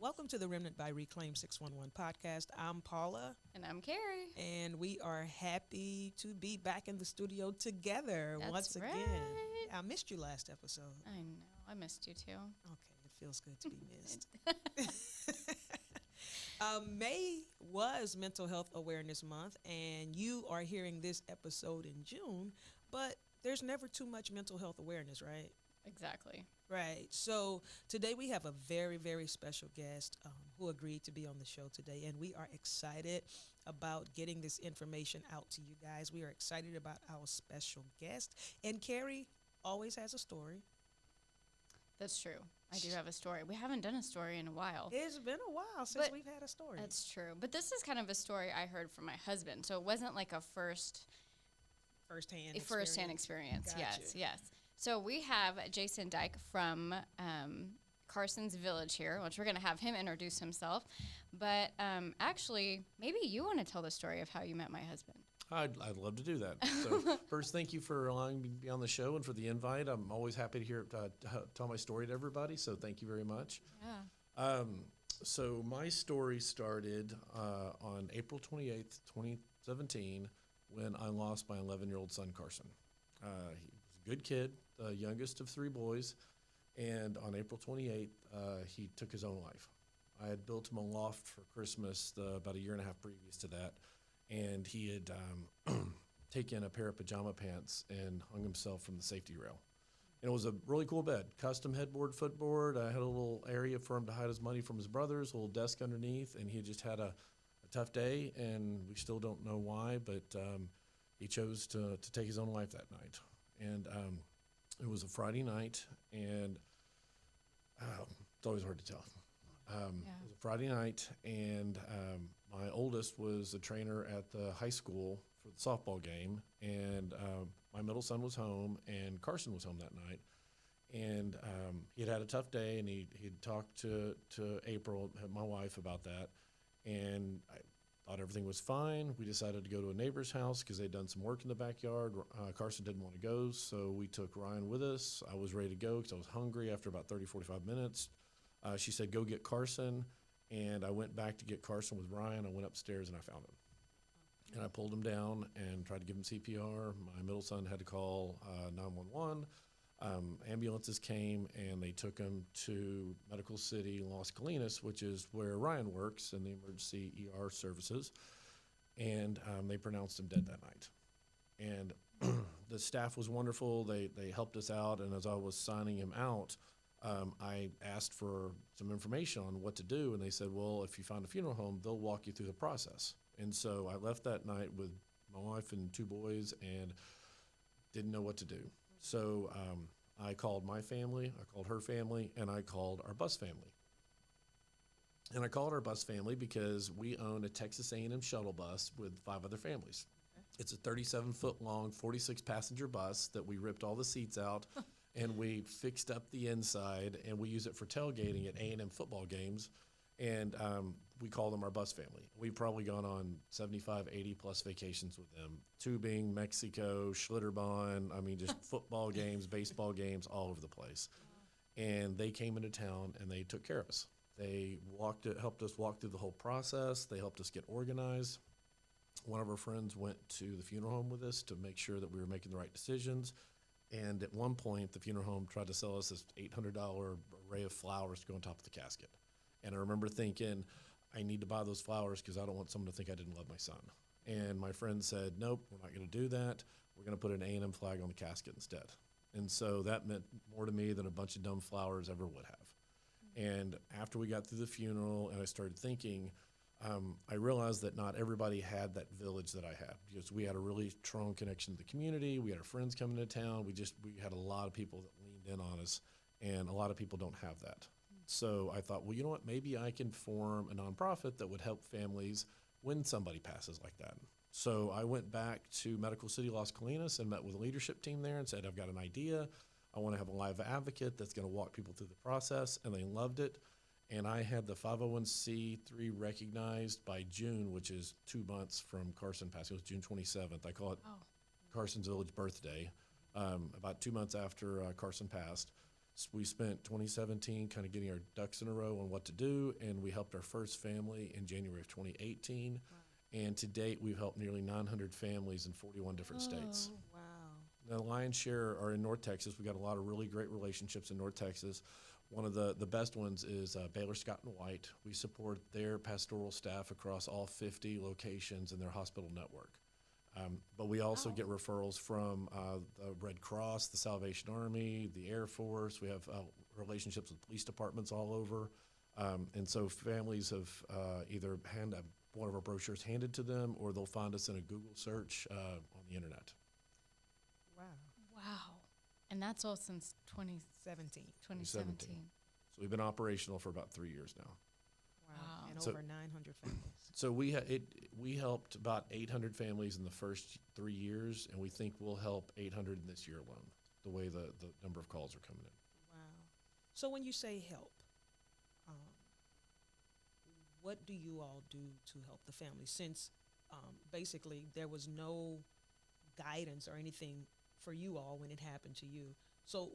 Welcome to the Remnant by Reclaim 611 podcast. I'm Paula, And I'm Carrie. and we are happy to be back in the studio together That's once again. right. I missed you last episode. I know. I missed you too. Okay, it feels good to be missed. May was Mental Health Awareness Month, and you are hearing this episode in June, but there's never too much mental health awareness, right? Exactly. Right. So today we have a very, very special guest who agreed to be on the show today, and we are excited about getting this information out to you guys. We are excited about our special guest, and Carrie always has a story. That's true. I do have a story. We haven't done a story in a while. It's been a while since But we've had a story. That's true. But this is kind of a story I heard from my husband. So it wasn't like a first-hand experience. Gotcha. Yes. So we have Jason Dyke from Carson's Village here, which we're going to have him introduce himself. But actually, maybe you want to tell the story of how you met my husband. I'd love to do that. So first, thank you for allowing me to be on the show and for the invite. I'm always happy to hear tell my story to everybody. So thank you very much. Yeah. So my story started on April 28th, 2017, when I lost my 11-year-old son, Carson. He was a good kid, the youngest of three boys, and on April 28th, he took his own life. I had built him a loft for Christmas about a year and a half previous to that, and he had taken a pair of pajama pants and hung himself from the safety rail. And it was a really cool bed, custom headboard, footboard. I had a little area for him to hide his money from his brothers, a little desk underneath, and he just had a tough day, and we still don't know why, but he chose to take his own life that night. And it was a Friday night, and it's always hard to tell. It was a Friday night, and my oldest was a trainer at the high school for the softball game, and my middle son was home, and Carson was home that night. And he had a tough day, and he'd talked to April, my wife, about that, and I thought everything was fine. We decided to go to a neighbor's house because they'd done some work in the backyard. Carson didn't want to go, so we took Ryan with us. I was ready to go because I was hungry after about 30, 45 minutes. She said, go get Carson, and I went back to get Carson with Ryan. I went upstairs, and I found him. And I pulled him down and tried to give him CPR. My middle son had to call 911. Ambulances came, and they took him to Medical City, Las Colinas, which is where Ryan works in the emergency ER services. And they pronounced him dead that night. And the staff was wonderful. They helped us out. And as I was signing him out, I asked for some information on what to do. And they said, well, if you find a funeral home, they'll walk you through the process. And so I left that night with my wife and two boys and didn't know what to do. So I called my family, I called her family, and I called our bus family. And I called our bus family because we own a Texas A&M shuttle bus with 5 other families. Okay. It's a 37-foot long, 46-passenger bus that we ripped all the seats out, and we fixed up the inside, and we use it for tailgating at A&M football games. And we call them our bus family. We've probably gone on 75, 80-plus vacations with them. Tubing, Mexico, Schlitterbahn, just football games, baseball games, all over the place. And they came into town, and they took care of us. They helped us walk through the whole process. They helped us get organized. One of our friends went to the funeral home with us to make sure that we were making the right decisions. And at one point, the funeral home tried to sell us this $800 array of flowers to go on top of the casket. And I remember thinking, I need to buy those flowers because I don't want someone to think I didn't love my son. And my friend said, nope, we're not going to do that. We're going to put an A&M flag on the casket instead. And so that meant more to me than a bunch of dumb flowers ever would have. And after we got through the funeral and I started thinking, I realized that not everybody had that village that I had, because we had a really strong connection to the community. We had our friends coming to town. We had a lot of people that leaned in on us, and a lot of people don't have that. So I thought, well, you know what, maybe I can form a nonprofit that would help families when somebody passes like that. So I went back to Medical City, Las Colinas, and met with the leadership team there and said, I've got an idea. I want to have a live advocate that's going to walk people through the process, and they loved it. And I had the 501c3 recognized by June, which is 2 months from Carson passing. It was June 27th. I call it Carson's Village birthday, about 2 months after Carson passed. We spent 2017 kind of getting our ducks in a row on what to do, and we helped our first family in January of 2018. Wow. And to date, we've helped nearly 900 families in 41 different states. Wow. The lion's share are in North Texas. We've got a lot of really great relationships in North Texas. One of the best ones is Baylor Scott and White. We support their pastoral staff across all 50 locations in their hospital network. But we also get referrals from the Red Cross, the Salvation Army, the Air Force. We have relationships with police departments all over. And so families have either had one of our brochures handed to them, or they'll find us in a Google search on the internet. Wow. Wow. And that's all since 17. 2017. So we've been operational for about 3 years now. Wow. And So- over 900 families. So we helped about 800 families in the first 3 years, and we think we'll help 800 in this year alone, the way the number of calls are coming in. Wow. So when you say help, what do you all do to help the family? Since basically there was no guidance or anything for you all when it happened to you. So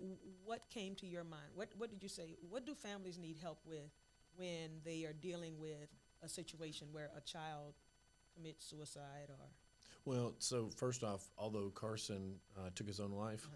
what came to your mind? What did you say? What do families need help with when they are dealing with a situation where a child commits suicide or? Well, so first off, although Carson took his own life,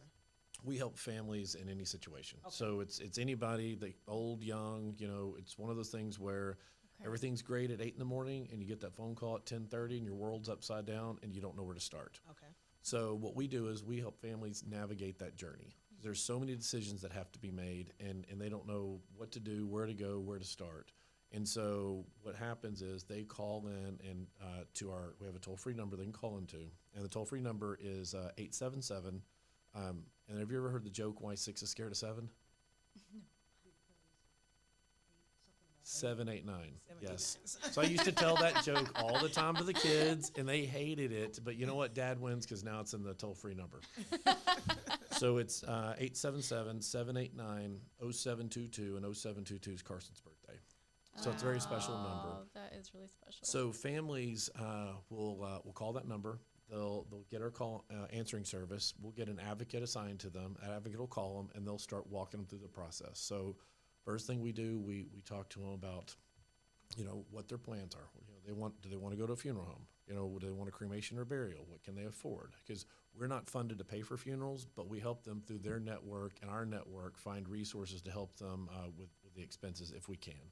we help families in any situation. Okay. So it's anybody, the old, young, it's one of those things where everything's great at 8 in the morning, and you get that phone call at 10:30, and your world's upside down, and you don't know where to start. Okay. So what we do is we help families navigate that journey. There's so many decisions that have to be made, and they don't know what to do, where to go, where to start. And so what happens is they call in and we have a toll-free number they can call into, and the toll-free number is 877. And have you ever heard the joke, why 6 is scared of 7? No. 789. Yes. So I used to tell that joke all the time to the kids, and they hated it. But you know what? Dad wins because now it's in the toll-free number. So it's 877-789-0722, and 0722 is Carson's birthday. So it's a very special number. Oh, that is really special. So families will call that number. They'll get our call answering service. We'll get an advocate assigned to them. An advocate will call them, and they'll start walking them through the process. So first thing we do, we talk to them about, what their plans are. Do they want to go to a funeral home? Do they want a cremation or burial? What can they afford? Because we're not funded to pay for funerals, but we help them through their network and our network find resources to help them with the expenses if we can.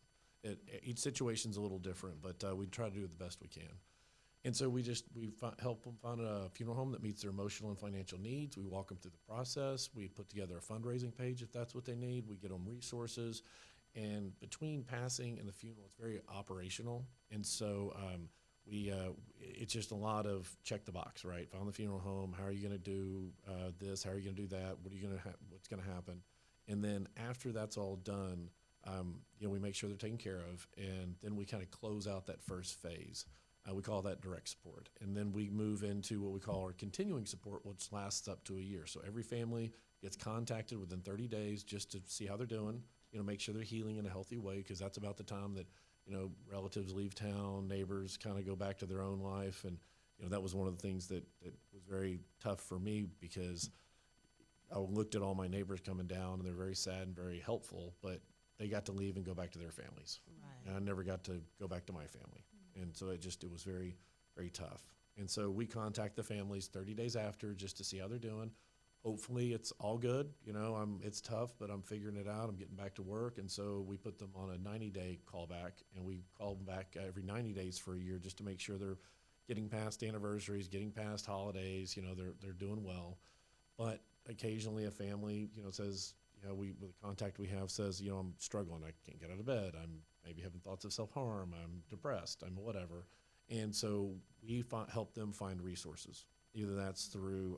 Each situation's a little different, but we try to do the best we can. And so we help them find a funeral home that meets their emotional and financial needs. We walk them through the process. We put together a fundraising page if that's what they need. We get them resources. And between passing and the funeral, it's very operational. And so it's just a lot of check the box, right? Found the funeral home. How are you going to do this? How are you going to do that? What's going to happen? And then after that's all done, we make sure they're taken care of. And then we kind of close out that first phase. We call that direct support. And then we move into what we call our continuing support, which lasts up to a year. So every family gets contacted within 30 days just to see how they're doing, make sure they're healing in a healthy way, because that's about the time that, relatives leave town, neighbors kind of go back to their own life. And, that was one of the things that was very tough for me, because I looked at all my neighbors coming down, and they're very sad and very helpful, but they got to leave and go back to their families. Right. And I never got to go back to my family. And so it was very, very tough. And so we contact the families 30 days after just to see how they're doing. Hopefully it's all good. It's tough, but I'm figuring it out. I'm getting back to work. And so we put them on a 90-day callback, and we call them back every 90 days for a year just to make sure they're getting past anniversaries, getting past holidays, they're doing well. But occasionally a family, says, the contact we have says, I'm struggling. I can't get out of bed. I'm maybe having thoughts of self-harm. I'm depressed. I'm whatever. And so we help them find resources. Either that's through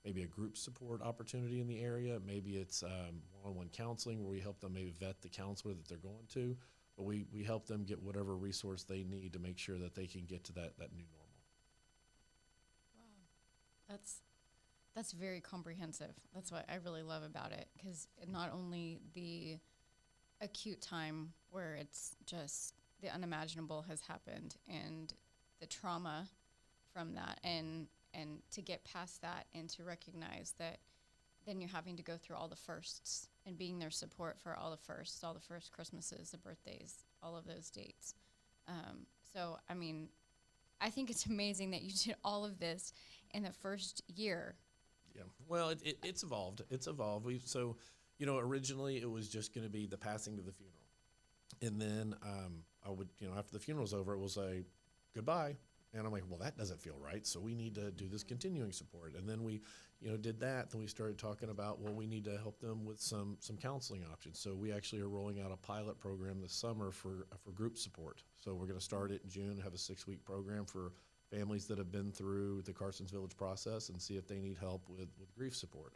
maybe a group support opportunity in the area. Maybe it's one-on-one counseling where we help them maybe vet the counselor that they're going to. But we help them get whatever resource they need to make sure that they can get to that new normal. Wow. That's very comprehensive. That's what I really love about it, because not only the acute time where it's just the unimaginable has happened and the trauma from that, and to get past that and to recognize that then you're having to go through all the firsts and being their support for all the first Christmases, the birthdays, all of those dates. So, I mean, I think it's amazing that you did all of this in the first year. Yeah. Well, it's evolved. It's evolved. Originally it was just going to be the passing to the funeral. And then I would, after the funeral's over, it was like, goodbye. And I'm like, well, that doesn't feel right. So we need to do this continuing support. And then we, did that. Then we started talking about, well, we need to help them with some counseling options. So we actually are rolling out a pilot program this summer for group support. So we're going to start it in June, have a 6-week program for families that have been through the Carson's Village process and see if they need help with grief support.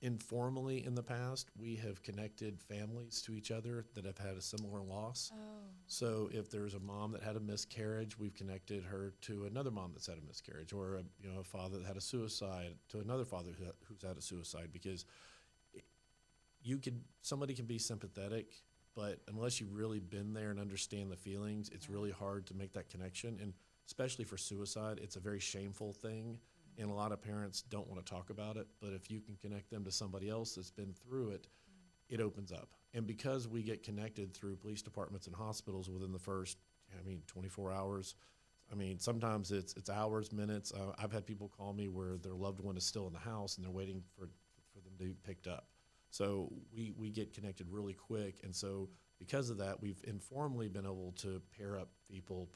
Informally in the past, we have connected families to each other that have had a similar loss. Oh. So if there's a mom that had a miscarriage, we've connected her to another mom that's had a miscarriage, or a father that had a suicide to another father who's had a suicide, because somebody can be sympathetic, but unless you've really been there and understand the feelings, it's really hard to make that connection. And especially for suicide, it's a very shameful thing. And a lot of parents don't want to talk about it, but if you can connect them to somebody else that's been through it, it opens up. And because we get connected through police departments and hospitals within the first, 24 hours, sometimes it's hours, minutes. I've had people call me where their loved one is still in the house and they're waiting for them to be picked up. So we get connected really quick. And so because of that, we've informally been able to pair up people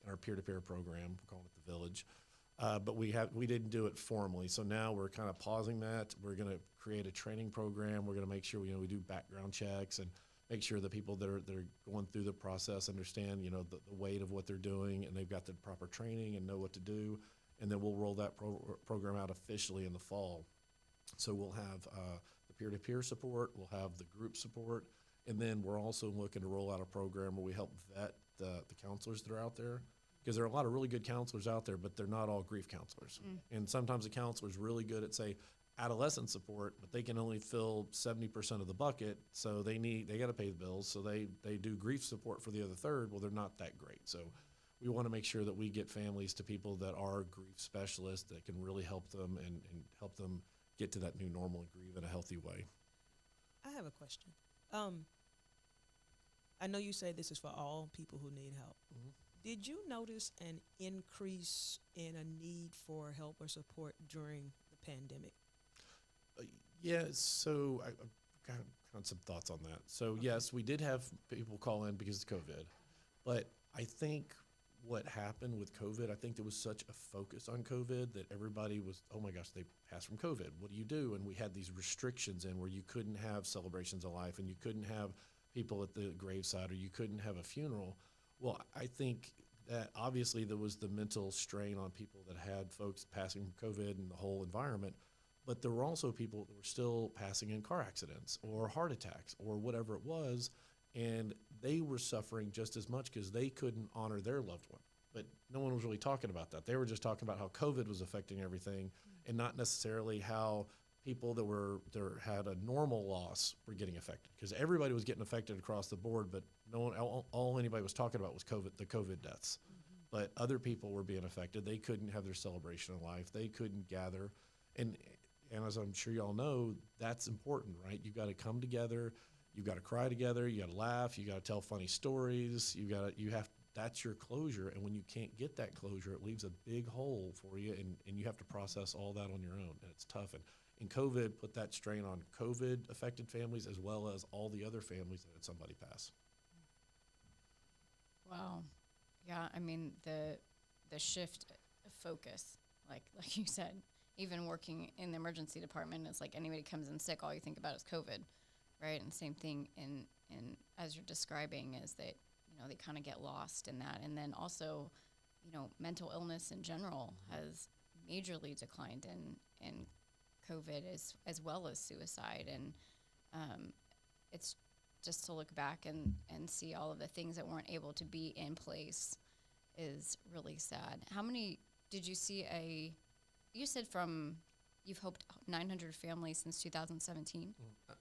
in our peer-to-peer program. We're calling it the Village. But we didn't do it formally. So now we're kind of pausing that. We're going to create a training program. We're going to make sure, we do background checks and make sure the people that are going through the process understand, the weight of what they're doing, and they've got the proper training and know what to do. And then we'll roll that program out officially in the fall. So we'll have the peer-to-peer support. We'll have the group support. And then we're also looking to roll out a program where we help vet the counselors that are out there. Because there are a lot of really good counselors out there, but they're not all grief counselors. And sometimes a counselor is really good at, say, adolescent support, but they can only fill 70% of the bucket, so they got to pay the bills, so they do grief support for the other third. Well, they're not that great. So we want to make sure that we get families to people that are grief specialists that can really help them and help them get to that new normal and grieve in a healthy way. I have a question. I know you say this is for all people who need help. Mm-hmm. Did you notice an increase in a need for help or support during the pandemic? Yeah, so I got some thoughts on that. So yes, we did have people call in because of COVID, but I think what happened with COVID, I think there was such a focus on COVID that everybody was, oh my gosh, they passed from COVID. What do you do? And we had these restrictions in where you couldn't have celebrations of life and you couldn't have people at the graveside or you couldn't have a funeral. Well, I think that obviously there was the mental strain on people that had folks passing from COVID and the whole environment, but there were also people that were still passing in car accidents or heart attacks or whatever it was, and they were suffering just as much because they couldn't honor their loved one. But no one was really talking about that. They were just talking about how COVID was affecting everything and not necessarily how people that had a normal loss were getting affected, because everybody was getting affected across the board, but no one, all anybody was talking about was the COVID deaths. But other people were being affected. They couldn't have their celebration of life. They couldn't gather. And as I'm sure y'all know, that's important, right? You got to come together. You got to cry together. You got to laugh. You got to tell funny stories. That's your closure. And when you can't get that closure, it leaves a big hole for you, and you have to process all that on your own, and it's tough. And COVID put that strain on COVID-affected families as well as all the other families that had somebody pass. Wow. Yeah, I mean, the shift of focus, like you said, even working in the emergency department, it's like anybody comes in sick, all you think about is COVID, right? And same thing in as you're describing is that, they kind of get lost in that. And then also, mental illness in general has majorly declined in COVID as well as suicide. And it's just to look back and see all of the things that weren't able to be in place is really sad. How many did you see you said you've helped 900 families since 2017?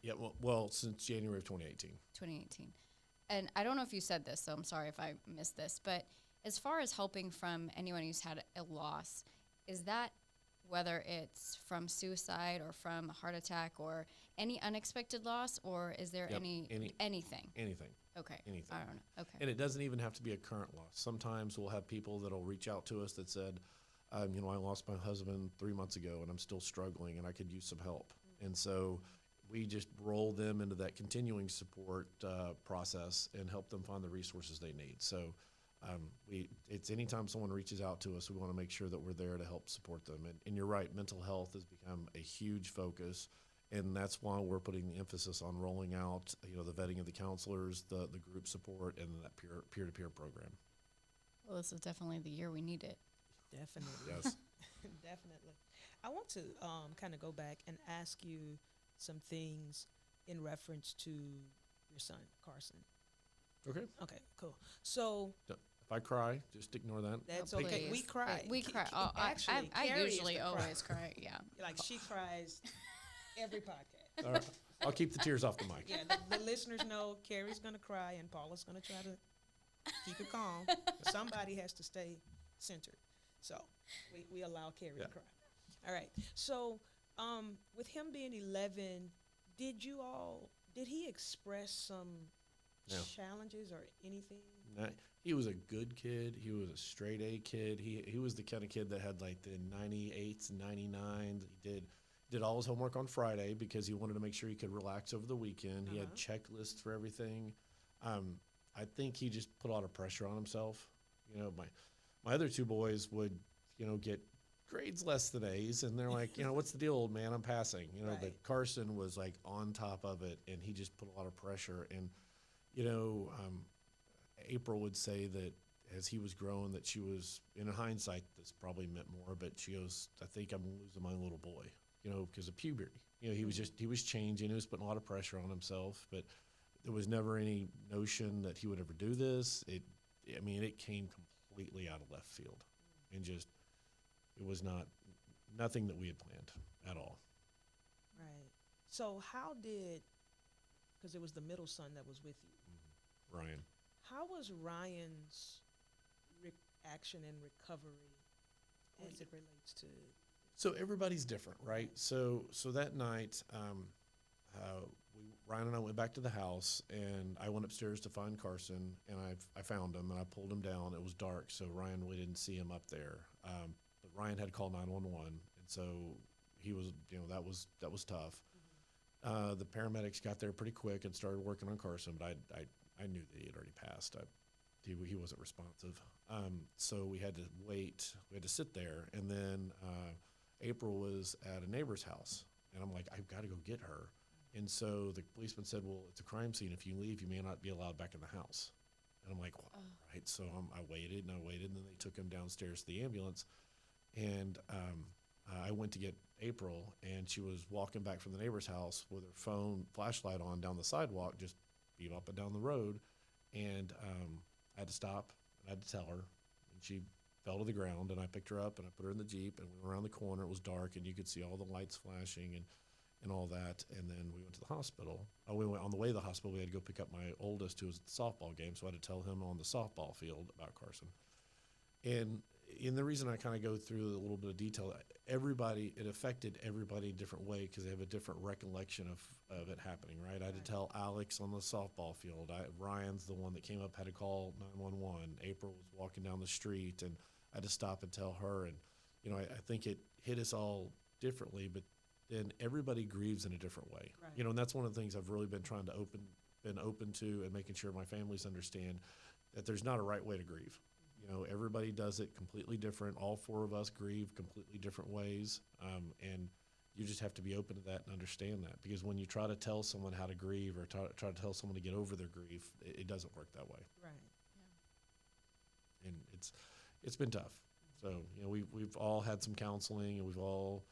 Yeah, well, since January of 2018. 2018. And I don't know if you said this, so I'm sorry if I missed this, but as far as helping from anyone who's had a loss, is that whether it's from suicide or from a heart attack or any unexpected loss, or is there Yep, anything? anything. Okay. Anything. I don't know. Okay. And it doesn't even have to be a current loss. Sometimes we'll have people that'll reach out to us that said, I lost my husband 3 months ago and I'm still struggling and I could use some help. And so we just roll them into that continuing support process and help them find the resources they need. So it's anytime someone reaches out to us, we want to make sure that we're there to help support them. And you're right, mental health has become a huge focus. And that's why we're putting the emphasis on rolling out, the vetting of the counselors, the group support, and that peer-to-peer program. Well, this is definitely the year we need it. Definitely. Yes. Definitely. I want to kind of go back and ask you some things in reference to your son, Carson. Okay. Okay, cool. So If I cry, just ignore that. that's Oh, okay. please. We cry. We cry. Oh, Actually, I Carrie is usually the always crier. cry. Yeah. Like she cries every podcast. All right. I'll keep the tears off the mic. Yeah, the listeners know Carrie's going to cry and Paula's going to try to keep it calm. Somebody has to stay centered. So we allow Carrie to cry. All right. So with him being 11, did he express some No. challenges or anything? No, he was a good kid. He was a straight A kid. He was the kind of kid that had like the 98s and 99s. He did all his homework on Friday because he wanted to make sure he could relax over the weekend. He had checklists for everything. I think he just put a lot of pressure on himself. My other two boys would, get grades less than A's, and they're like, what's the deal, old man? I'm passing. Right. But Carson was like on top of it, and he just put a lot of pressure. And April would say that as he was growing, that she was, in hindsight, this probably meant more, but she goes, I think I'm losing my little boy, because of puberty. He was changing. He was putting a lot of pressure on himself, but there was never any notion that he would ever do this. It came completely out of left field, and just, it was nothing that we had planned at all. Right. So because it was the middle son that was with you, Ryan. how was Ryan's action and recovery as it relates to? So everybody's different, right? So that night, Ryan and I went back to the house, and I went upstairs to find Carson, and I found him, and I pulled him down. It was dark, so Ryan, we didn't see him up there. But Ryan had called 911, and so he was, that was tough. The paramedics got there pretty quick and started working on Carson, but I knew that he had already passed. He wasn't responsive. So we had to wait. We had to sit there, and then April was at a neighbor's house, and I'm like, I've got to go get her. And so the policeman said, well, it's a crime scene. If you leave, you may not be allowed back in the house. And I'm like, well, right. So I waited, and then they took him downstairs to the ambulance. And I went to get April, and she was walking back from the neighbor's house with her phone flashlight on down the sidewalk, just beat up and down the road. And I had to stop, and I had to tell her. And she fell to the ground, and I picked her up, and I put her in the Jeep, and we went around the corner. It was dark, and you could see all the lights flashing and all that. And then we went to the hospital. On the way to the hospital, we had to go pick up my oldest, who was at the softball game, so I had to tell him on the softball field about Carson. And the reason I kind of go through a little bit of detail, it affected everybody a different way because they have a different recollection of it happening, right? I had to tell Alex on the softball field. Ryan's the one that came up, had to call 911. April was walking down the street, and I had to stop and tell her. And, I think it hit us all differently, but then everybody grieves in a different way. Right. And that's one of the things I've really been trying to open to, and making sure my families understand that there's not a right way to grieve. Everybody does it completely different. All four of us grieve completely different ways. And you just have to be open to that and understand that, because when you try to tell someone how to grieve, or try to tell someone to get over their grief, it doesn't work that way. Right. Yeah. And it's been tough. So, we've all had some counseling, and we've all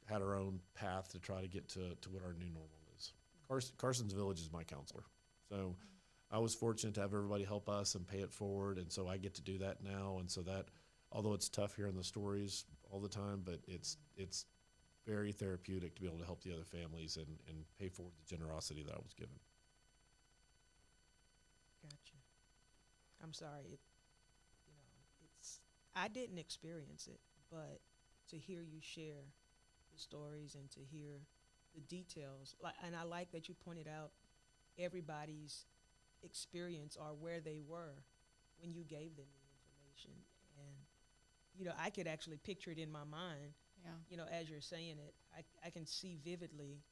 had our own path to try to get to what our new normal is. Carson's Village is my counselor. So I was fortunate to have everybody help us and pay it forward, and so I get to do that now. And so that, although it's tough hearing the stories all the time, but it's very therapeutic to be able to help the other families and pay forward the generosity that I was given. Gotcha. I'm sorry. I didn't experience it, but to hear you share the stories and to hear the details, like, and I like that you pointed out everybody's experience or where they were when you gave them the information. And, I could actually picture it in my mind, Yeah. as you're saying it. I can see vividly,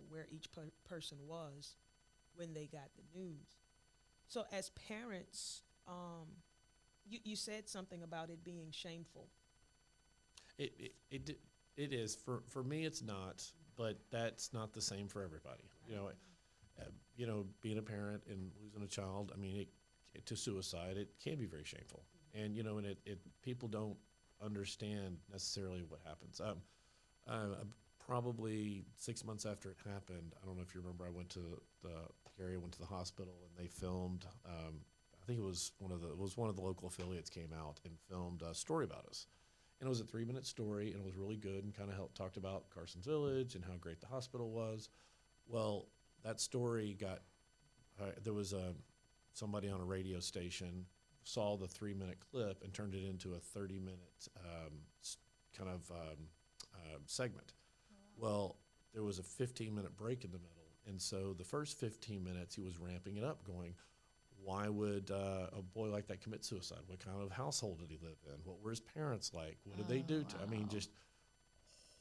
where each person was when they got the news. So, as parents, you said something about it being shameful. It is for me. It's not, but that's not the same for everybody. Being a parent and losing a child. I mean, to suicide, it can be very shameful, and people don't understand necessarily what happens. Probably 6 months after it happened, I don't know if you remember, I went to the hospital, and they filmed. I think it was one of the local affiliates came out and filmed a story about us. And it was a 3-minute story, and it was really good, and kind of talked about Carson's Village and how great the hospital was. Well, that story there was somebody on a radio station saw the 3-minute clip and turned it into a 30-minute kind of segment. Well, there was a 15-minute break in the middle, and so the first 15 minutes he was ramping it up, going, why would a boy like that commit suicide? What kind of household did he live in? What were his parents like? What did they do to? I mean, just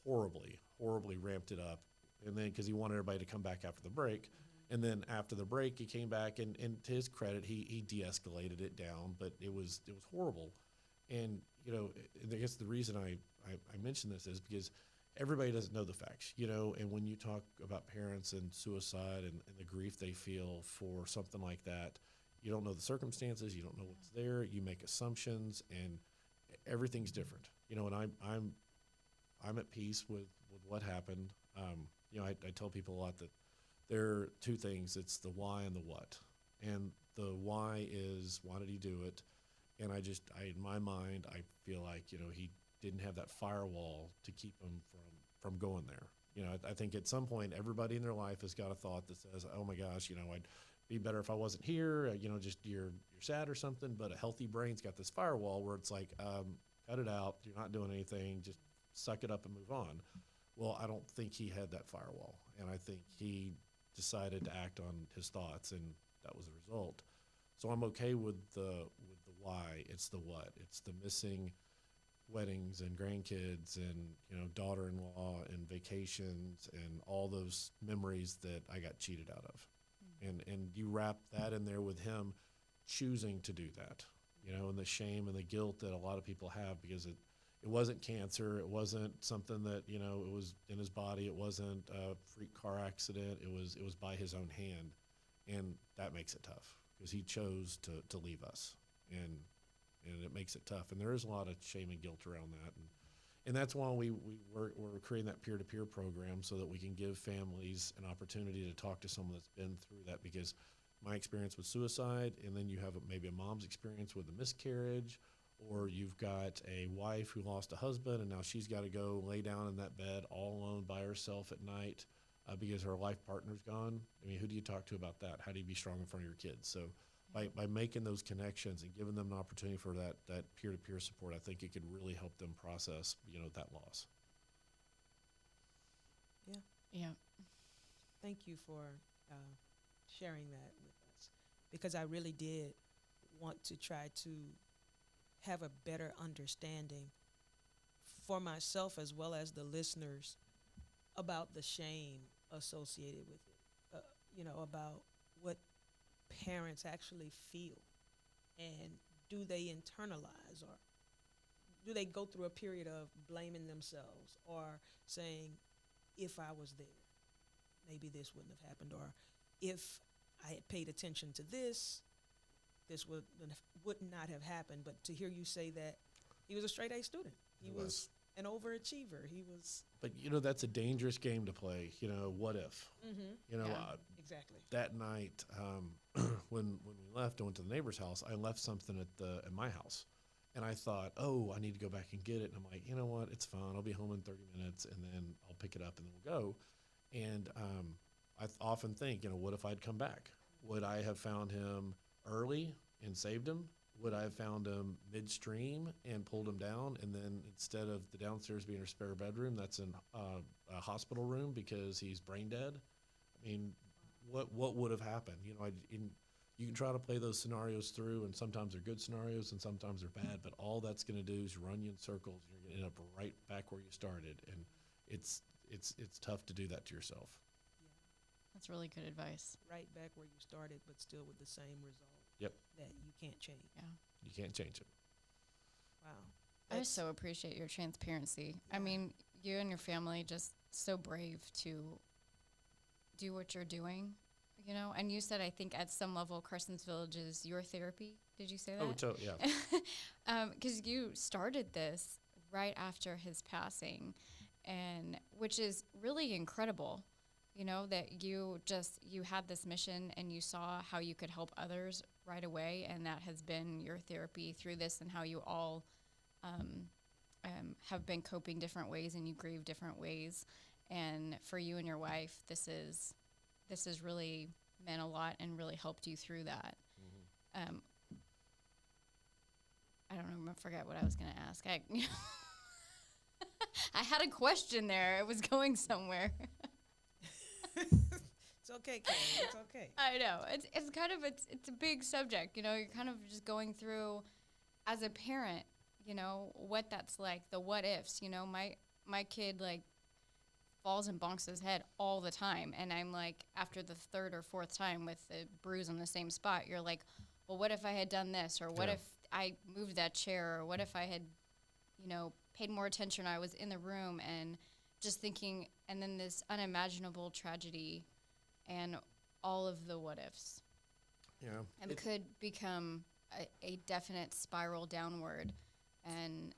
horribly, horribly ramped it up. And then because he wanted everybody to come back after the break, and then after the break he came back, and to his credit, he de-escalated it down, but it was horrible. And I guess the reason I mention this is because everybody doesn't know the facts, and when you talk about parents and suicide and the grief they feel for something like that, you don't know the circumstances, you don't know what's there, you make assumptions, and everything's different. And I'm at peace with what happened. I tell people a lot that there are two things. It's the why and the what. And the why is, why did he do it? And in my mind, I feel like, he didn't have that firewall to keep him from going there. I think at some point, everybody in their life has got a thought that says, oh my gosh, I'd be better if I wasn't here. Just you're sad or something. But a healthy brain's got this firewall where it's like, cut it out. You're not doing anything. Just suck it up and move on. Well, I don't think he had that firewall, and I think he decided to act on his thoughts, and that was the result. So I'm okay with the why. It's the what. It's the missing weddings and grandkids and daughter-in-law and vacations and all those memories that I got cheated out of. And you wrap that in there with him choosing to do that, and the shame and the guilt that a lot of people have, because it wasn't cancer, it wasn't something that, it was in his body, it wasn't a freak car accident, it was by his own hand. And that makes it tough, because he chose to leave us, and it makes it tough. And there is a lot of shame and guilt around that. And that's why we're creating that peer-to-peer program, so that we can give families an opportunity to talk to someone that's been through that. Because my experience with suicide, and then you have maybe a mom's experience with a miscarriage, or you've got a wife who lost a husband, and now she's got to go lay down in that bed all alone by herself at night because her life partner's gone. I mean, who do you talk to about that? How do you be strong in front of your kids? So by making those connections and giving them an opportunity for that peer-to-peer support, I think it could really help them process, that loss. Yeah. Yeah. Thank you for sharing that with us, because I really did want to try to have a better understanding for myself as well as the listeners about the shame associated with it, about what parents actually feel, and do they internalize, or do they go through a period of blaming themselves or saying, if I was there, maybe this wouldn't have happened, or if I had paid attention to this would not have happened. But to hear you say that he was a straight A student, he was an overachiever, he was. But that's a dangerous game to play. What if? Mm-hmm. Exactly. That night, when we left and went to the neighbor's house, I left something at my house, and I thought, oh, I need to go back and get it. And I'm like, you know what? It's fine. I'll be home in 30 minutes, and then I'll pick it up, and then we'll go. And I often think, what if I'd come back? Would I have found him early and saved him? would I have found him midstream and pulled him down, and then instead of the downstairs being a spare bedroom, that's a hospital room because he's brain dead? I mean, what would have happened? You know, you can try to play those scenarios through, and sometimes they're good scenarios, and sometimes they're bad. But all that's going to do is run you in circles. You're going to end up right back where you started, and it's tough to do that to yourself. Yeah. That's really good advice. Right back where you started, but still with the same result. Yep. That you can't change. Yeah. You can't change it. Wow. I just so appreciate your transparency. Yeah. I mean, you and your family just so brave to do what you're doing, you know? And you said, I think at some level, Carson's Village is your therapy. Did you say that? Oh, yeah. Because you started this right after his passing, and which is really incredible, you know, that you had this mission and you saw how you could help others right away, and that has been your therapy through this, and how you all have been coping different ways, and you grieve different ways. And for you and your wife, this has really meant a lot and really helped you through that. Mm-hmm. I don't know, I forgot what I was going to ask. I had a question there. It was going somewhere. It's okay, Kay. It's okay. I know. It's kind of it's a big subject, you know. You're kind of just going through as a parent, you know, what that's like, the what ifs, you know. My kid like falls and bonks his head all the time, and I'm like, after the third or fourth time with the bruise on the same spot, you're like, well, what if I had done this, or what if I moved that chair, or what if I had, you know, paid more attention, I was in the room, and just thinking, and then this unimaginable tragedy and all of the what ifs. Yeah. And could become a definite spiral downward. And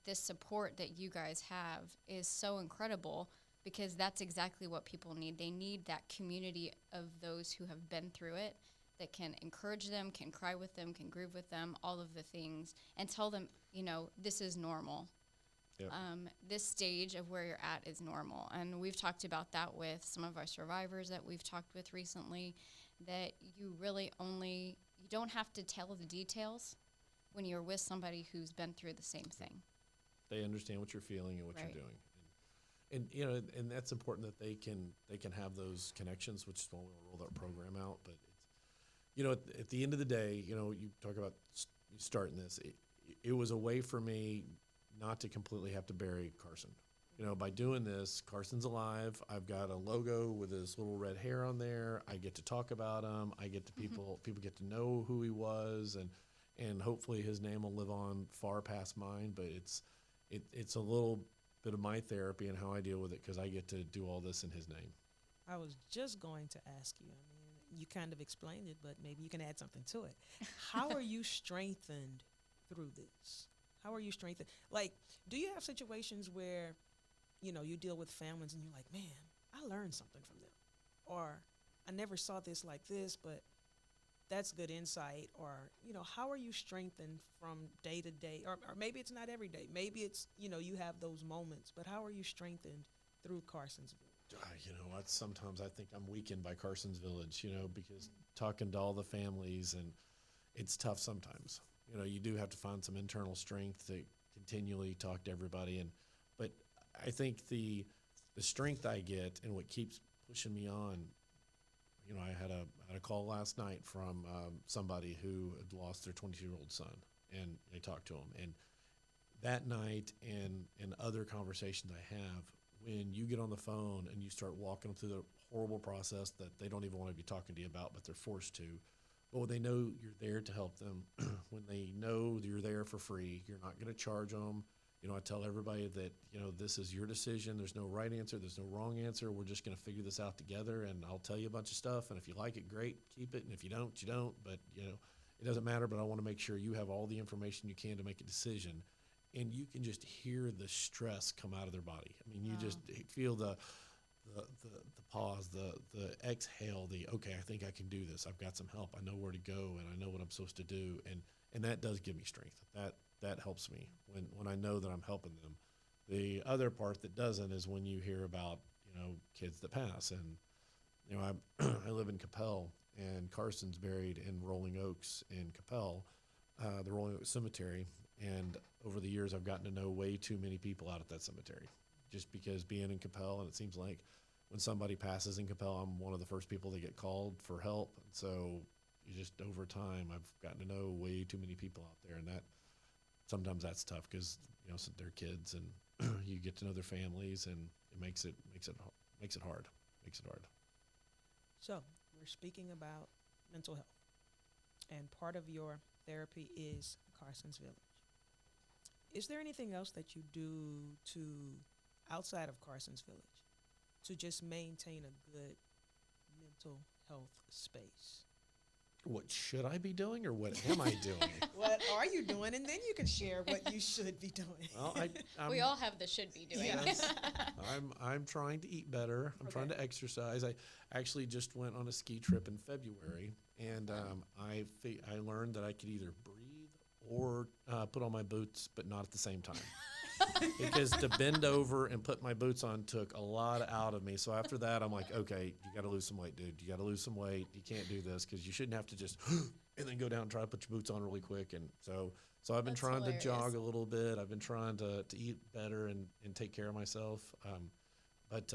this support that you guys have is so incredible, because that's exactly what people need. They need that community of those who have been through it, that can encourage them, can cry with them, can grieve with them, all of the things, and tell them, you know, this is normal. Yep. This stage of where you're at is normal. And we've talked about that with some of our survivors that we've talked with recently, that you really you don't have to tell the details when you're with somebody who's been through the same thing. They understand what you're feeling and what Right. you're doing. And you know, and that's important that they can have those connections, which is why we roll that program out. But it's, you know, at the end of the day, you know, you talk about starting this. It was a way for me not to completely have to bury Carson. You know, by doing this, Carson's alive. I've got a logo with his little red hair on there. I get to talk about him. I get to people get to know who he was, and hopefully his name will live on far past mine. But it's a little bit of my therapy and how I deal with it, because I get to do all this in his name. I was just going to ask you. I mean, you kind of explained it, but maybe you can add something to it. How are you strengthened through this? How are you strengthened? Like, do you have situations where, you know, you deal with families and you're like, man, I learned something from them, or I never saw this like this, but that's good insight? Or, you know, how are you strengthened from day to day? Or maybe it's not every day. Maybe it's, you know, you have those moments, but how are you strengthened through Carson's Village? You know what? Sometimes I think I'm weakened by Carson's Village, you know, because talking to all the families, and it's tough sometimes. You know, you do have to find some internal strength to continually talk to everybody. But I think the strength I get and what keeps pushing me on, you know, I had a call last night from somebody who had lost their 22-year-old son, and I talked to him. And that night and other conversations I have, when you get on the phone and you start walking them through the horrible process that they don't even want to be talking to you about, but they're forced to. But when they know you're there to help them, when they know you're there for free, you're not going to charge them. You know, I tell everybody that, you know, this is your decision. There's no right answer. There's no wrong answer. We're just going to figure this out together, and I'll tell you a bunch of stuff. And if you like it, great, keep it. And if you don't, you don't. But, you know, it doesn't matter. But I want to make sure you have all the information you can to make a decision. And you can just hear the stress come out of their body. I mean, you just feel the pause, the exhale, okay, I think I can do this. I've got some help. I know where to go, and I know what I'm supposed to do. And that does give me strength. That helps me when I know that I'm helping them. The other part that doesn't is when you hear about, you know, kids that pass. And, you know, I live in Capel, and Carson's buried in Rolling Oaks in Capel. the Rolling Oak Cemetery, and over the years I've gotten to know way too many people out at that cemetery, just because being in Capel, and it seems like when somebody passes in Capel, I'm one of the first people that get called for help. And so you just over time, I've gotten to know way too many people out there, and that sometimes that's tough because they're kids, and you get to know their families, and it makes it hard. So we're speaking about mental health, and part of your therapy is Carson's Village. Is there anything else that you do outside of Carson's Village to just maintain a good mental health space? What should I be doing, or what am I doing? What are you doing? And then you can share what you should be doing. Well, we all have the should be doing. Yes. I'm trying to eat better. I'm trying to exercise. I actually just went on a ski trip in February, and I learned that I could either breathe or put on my boots, but not at the same time. Because to bend over and put my boots on took a lot out of me. So after that, I'm like, okay, you got to lose some weight, dude. You got to lose some weight. You can't do this because you shouldn't have to just and then go down and try to put your boots on really quick. And so I've been trying to jog a little bit. I've been trying to eat better and take care of myself. But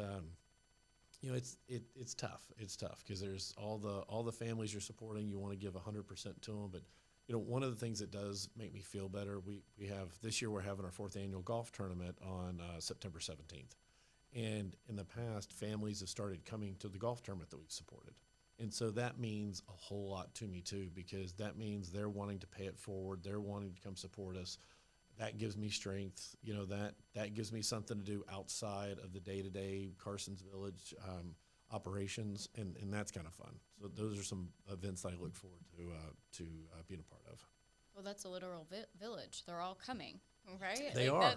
it's tough. It's tough because there's all the families you're supporting. You want to give 100% to them, but one of the things that does make me feel better, we have, this year we're having our 4th annual golf tournament on September 17th. And in the past, families have started coming to the golf tournament that we've supported. And so that means a whole lot to me too, because that means they're wanting to pay it forward. They're wanting to come support us. That gives me strength. That gives me something to do outside of the day-to-day Carson's Village operations, and that's kind of fun. So those are some events that I look forward to being a part of. Well, that's a literal village. They're all coming, right? They are.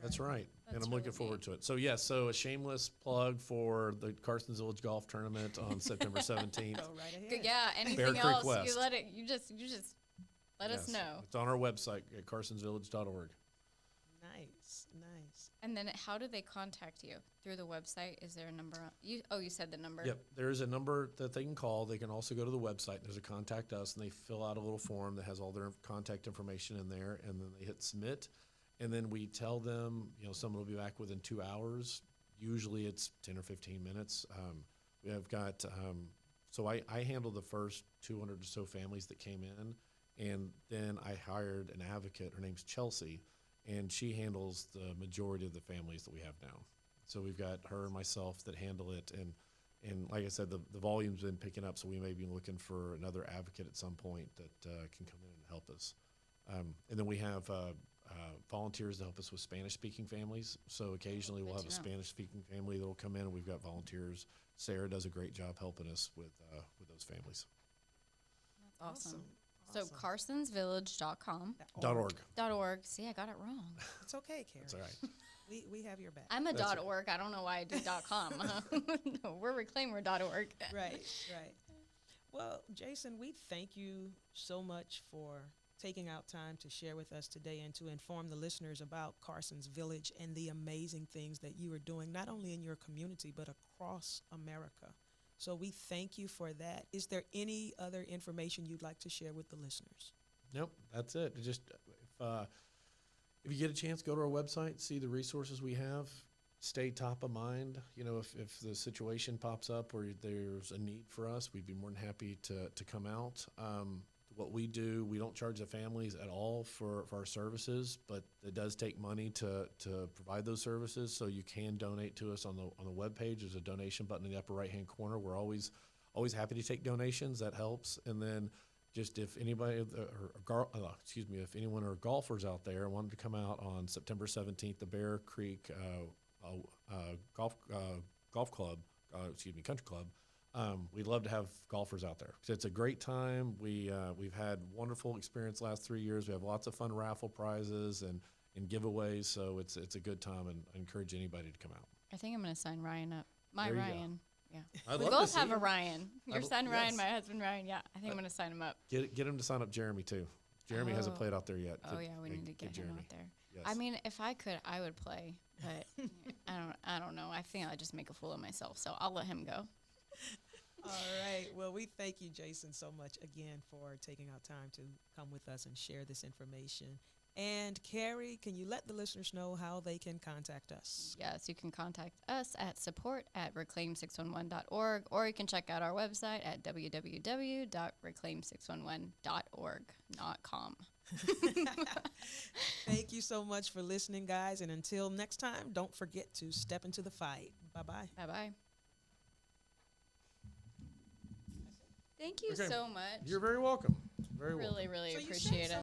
That's right. That's and I'm really looking forward to it. So yes, so a shameless plug for the Carson's Village Golf Tournament on September 17th. Go right ahead. Yeah. Anything Bear Creek else? West. You just let us know. It's on our website at carsonsvillage.org. Nice. And then how do they contact you? Through the website? Is there a number? You said the number. Yep, there's a number that they can call. They can also go to the website. There's a contact us, and they fill out a little form that has all their contact information in there, and then they hit submit. And then we tell them, someone will be back within 2 hours. Usually it's 10 or 15 minutes. We have got, so I handle the first 200 or so families that came in, and then I hired an advocate. Her name's Chelsea, and she handles the majority of the families that we have now. So we've got her and myself that handle it, and like I said, the volume's been picking up, so we may be looking for another advocate at some point that can come in and help us. And then we have volunteers to help us with Spanish-speaking families. So occasionally we'll have a Spanish-speaking family that will come in, and we've got volunteers. Sarah does a great job helping us with those families. That's awesome. So carsonsvillage.com. .org. See, I got it wrong. It's okay, Carrie. That's all right. We have your back. I'm a .org. I don't know why I did .com. No, we're reclaimer.org. Right. Well, Jason, we thank you so much for taking out time to share with us today and to inform the listeners about Carson's Village and the amazing things that you are doing, not only in your community, but across America. So we thank you for that. Is there any other information you'd like to share with the listeners? Nope, that's it. Just if you get a chance, go to our website, see the resources we have, stay top of mind. If the situation pops up where there's a need for us, we'd be more than happy to come out. What we do, we don't charge the families at all for our services, but it does take money to provide those services. So you can donate to us on the webpage. There's a donation button in the upper right-hand corner. We're always happy to take donations. That helps. And then just if anybody, if anyone or golfers out there wanted to come out on September 17th, the Bear Creek Country Club. We'd love to have golfers out there. It's a great time. We've had wonderful experience the last 3 years. We have lots of fun raffle prizes and giveaways, so it's a good time, and I encourage anybody to come out. I think I'm going to sign Ryan up. There you Ryan. go. Yeah. We both have a Ryan. Your son Ryan, my husband Ryan. Yeah, I think I'm going to sign him up. Get him to sign up Jeremy too. Jeremy hasn't played out there yet. We need to get him out there. Yes. I mean, if I could, I would play, but I don't know. I think I'd just make a fool of myself, so I'll let him go. right. Well, we thank you, Jason, so much again for taking out time to come with us and share this information. And Carrie, can you let the listeners know how they can contact us? Yes, you can contact us at support@reclaim611.org, or you can check out our website at www.reclaim611.org, not com. Thank you so much for listening, guys. And until next time, don't forget to step into the fight. Bye-bye. Bye-bye. Thank you Okay. so much. You're very welcome. Very welcome. Really So you said appreciate it.